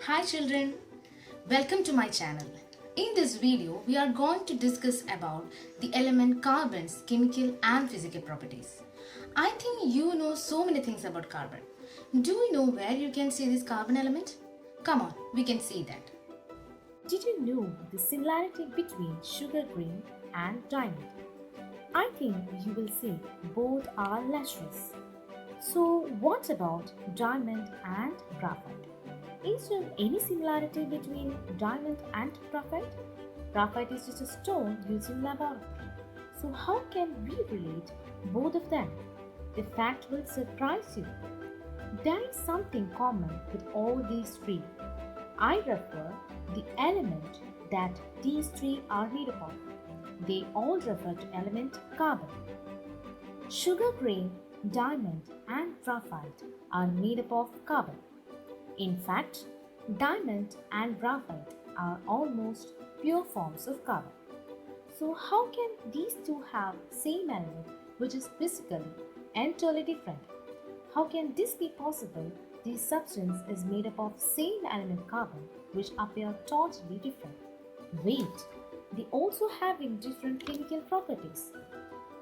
Hi children, welcome to my channel. In this video, we are going to discuss about the element carbon's chemical and physical properties. I think you know so many things about carbon. Do you know where you can see this carbon element? Come on, we can see that. Did you know the similarity between sugar cane and diamond? I think you will see both are lustrous. So, what about diamond and graphite? Is there any similarity between diamond and graphite? Graphite is just a stone used in laboratory. So, how can we relate both of them? The fact will surprise you. There is something common with all these three. I refer the element that these three are made up of. They all refer to element carbon. Sugar cane, diamond, and graphite are made up of carbon. In fact, diamond and graphite are almost pure forms of carbon. So how can these two have same element which is physically entirely different? How can this be possible? This substance is made up of same element carbon which appear totally different. Wait, they also having different chemical properties.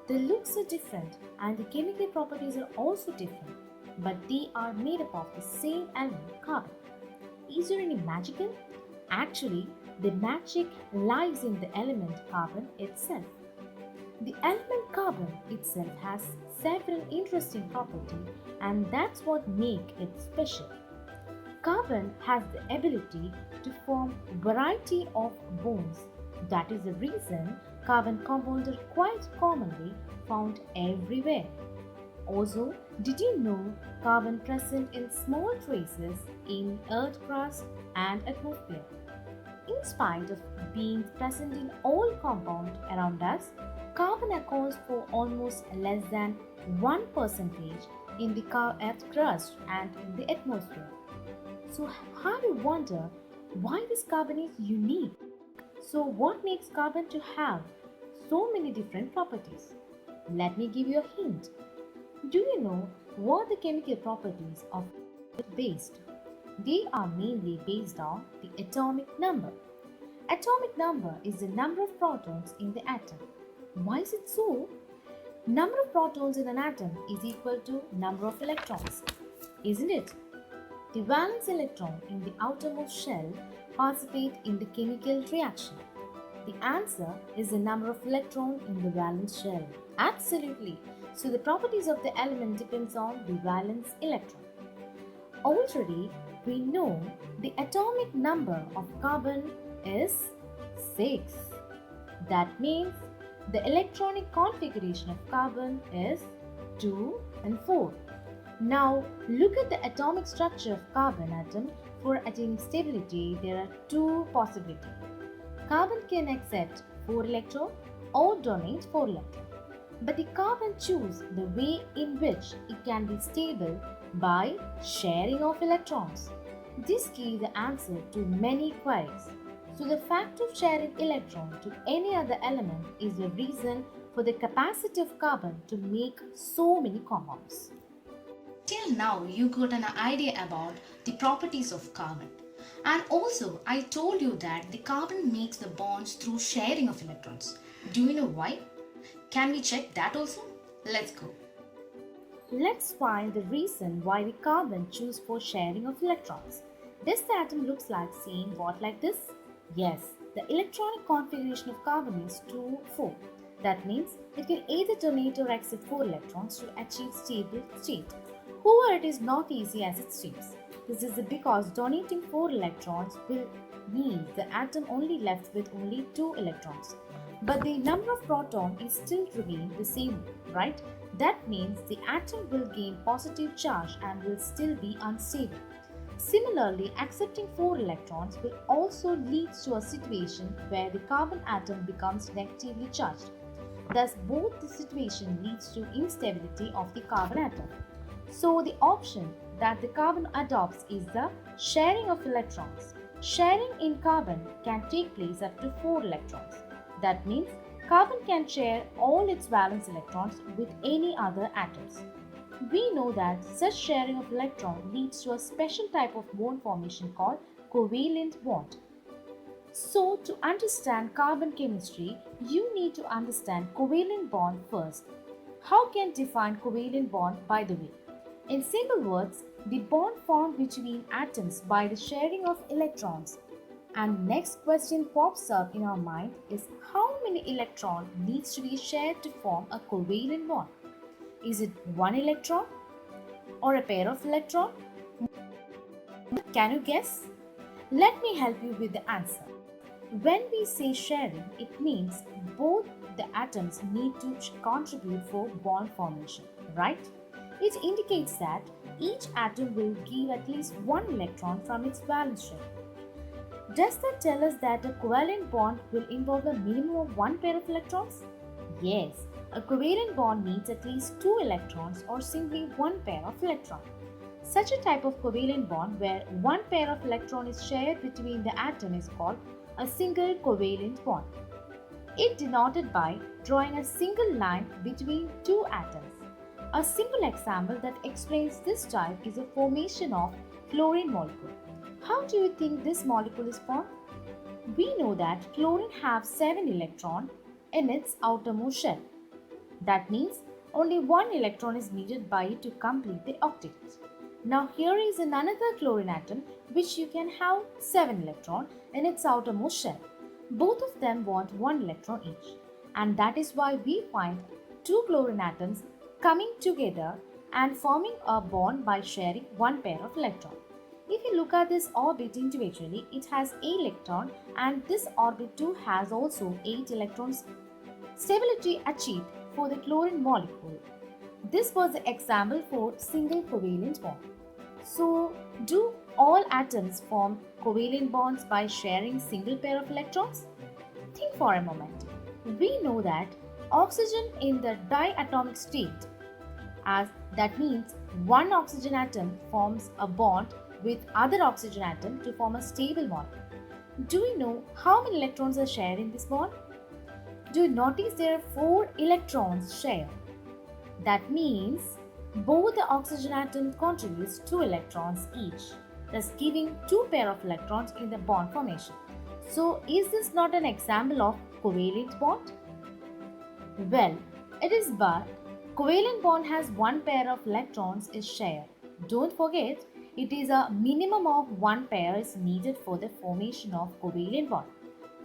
The looks are different and the chemical properties are also different, but they are made up of the same element carbon. Is there any magical? Actually, the magic lies in the element carbon itself. The element carbon itself has several interesting properties and that's what makes it special. Carbon has the ability to form variety of bonds. That is the reason carbon compounds are quite commonly found everywhere. Also, did you know carbon present in small traces in earth crust and atmosphere? In spite of being present in all compounds around us, carbon accounts for almost less than 1% in the earth crust and in the atmosphere. So, have you wonder why this carbon is unique? So, what makes carbon to have so many different properties? Let me give you a hint. Do you know what the chemical properties of based? They are mainly based on the atomic number. Atomic number is the number of protons in the atom. Why is it so? Number of protons in an atom is equal to number of electrons, isn't it? The valence electron in the outermost shell participate in the chemical reaction. The answer is the number of electrons in the valence shell. Absolutely. So the properties of the element depends on the valence electron. Already we know the atomic number of carbon is 6. That means the electronic configuration of carbon is 2 and 4. Now look at the atomic structure of carbon atom. For attaining stability, there are two possibilities. Carbon can accept 4 electrons or donate 4 electrons. But the carbon chooses the way in which it can be stable by sharing of electrons. This gives the answer to many queries. So the fact of sharing electron to any other element is the reason for the capacity of carbon to make so many compounds. Till now, you got an idea about the properties of carbon. And also, I told you that the carbon makes the bonds through sharing of electrons. Do you know why? Can we check that also? Let's go. Let's find the reason why the carbon choose for sharing of electrons. Does the atom looks like seeing what like this? Yes, the electronic configuration of carbon is 2, 4. That means it can either donate or accept 4 electrons to achieve stable state. However, it is not easy as it seems. This is because donating 4 electrons will mean the atom only left with only 2 electrons. But the number of protons is still remain the same, right? That means the atom will gain positive charge and will still be unstable. Similarly, accepting 4 electrons will also lead to a situation where the carbon atom becomes negatively charged. Thus, both the situation leads to instability of the carbon atom. So, the option that the carbon adopts is the sharing of electrons. Sharing in carbon can take place up to 4 electrons. That means carbon can share all its valence electrons with any other atoms. We know that such sharing of electron leads to a special type of bond formation called covalent bond. So, to understand carbon chemistry, you need to understand covalent bond first. How can define covalent bond by the way? In simple words, the bond formed between atoms by the sharing of electrons. And next question pops up in our mind is how many electron needs to be shared to form a covalent bond? Is it one electron or a pair of electrons? Can you guess? Let me help you with the answer. When we say sharing, it means both the atoms need to contribute for bond formation, right? It indicates that each atom will give at least one electron from its valence shell. Does that tell us that a covalent bond will involve a minimum of one pair of electrons? Yes, a covalent bond needs at least two electrons or simply one pair of electrons. Such a type of covalent bond where one pair of electron is shared between the atom is called a single covalent bond. It denoted by drawing a single line between two atoms. A simple example that explains this type is the formation of chlorine molecule. How do you think this molecule is formed? We know that chlorine has 7 electrons in its outermost shell. That means only one electron is needed by it to complete the octet. Now here is another chlorine atom which you can have 7 electrons in its outermost shell. Both of them want 1 electron each, and that is why we find two chlorine atoms coming together and forming a bond by sharing one pair of electrons. If you look at this orbit individually, it has 8 electrons and this orbit too has also 8 electrons. Stability achieved for the chlorine molecule. This was the example for single covalent bond. So, do all atoms form covalent bonds by sharing single pair of electrons? Think for a moment. We know that oxygen in the diatomic state, as that means one oxygen atom forms a bond with other oxygen atom to form a stable bond. Do you know how many electrons are shared in this bond? Do you notice there are 4 electrons shared? That means both the oxygen atom contributes 2 electrons each, thus giving 2 pair of electrons in the bond formation. So is this not an example of covalent bond? Well, it is, but covalent bond has 1 pair of electrons is shared. Don't forget, it is a minimum of 1 pair is needed for the formation of covalent bond.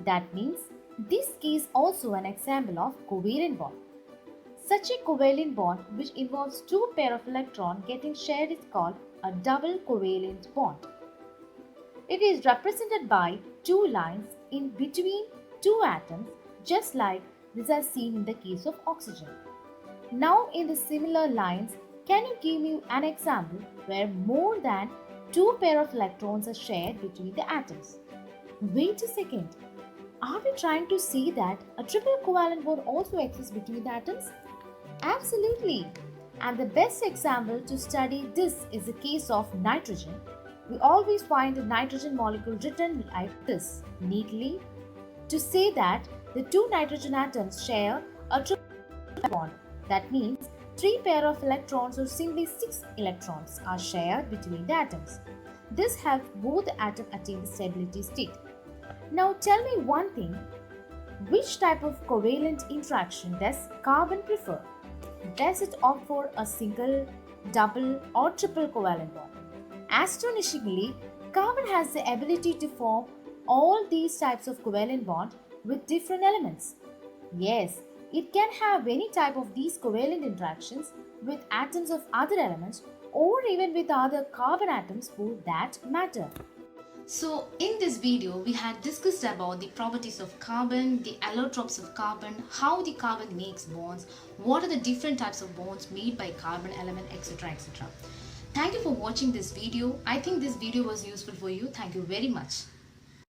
That means this case also an example of covalent bond. Such a covalent bond which involves 2 pair of electrons getting shared is called a double covalent bond. It is represented by 2 lines in between 2 atoms, just like this is seen in the case of oxygen. Now in the similar lines, can you give me an example where more than 2 pair of electrons are shared between the atoms? Wait a second. Are we trying to say that a triple covalent bond also exists between the atoms? Absolutely. And the best example to study this is the case of nitrogen. We always find the nitrogen molecule written like this, neatly, to say that the 2 nitrogen atoms share a triple bond. That means 3 pair of electrons or simply 6 electrons are shared between the atoms. This helps both the atom attain the stability state. Now tell me one thing, which type of covalent interaction does carbon prefer? Does it opt for a single, double or triple covalent bond? Astonishingly, carbon has the ability to form all these types of covalent bond with different elements. Yes, it can have any type of these covalent interactions with atoms of other elements or even with other carbon atoms for that matter. So in this video, we had discussed about the properties of carbon, the allotropes of carbon, how the carbon makes bonds, what are the different types of bonds made by carbon element, etc. etc. Thank you for watching this video. I think this video was useful for you. Thank you very much.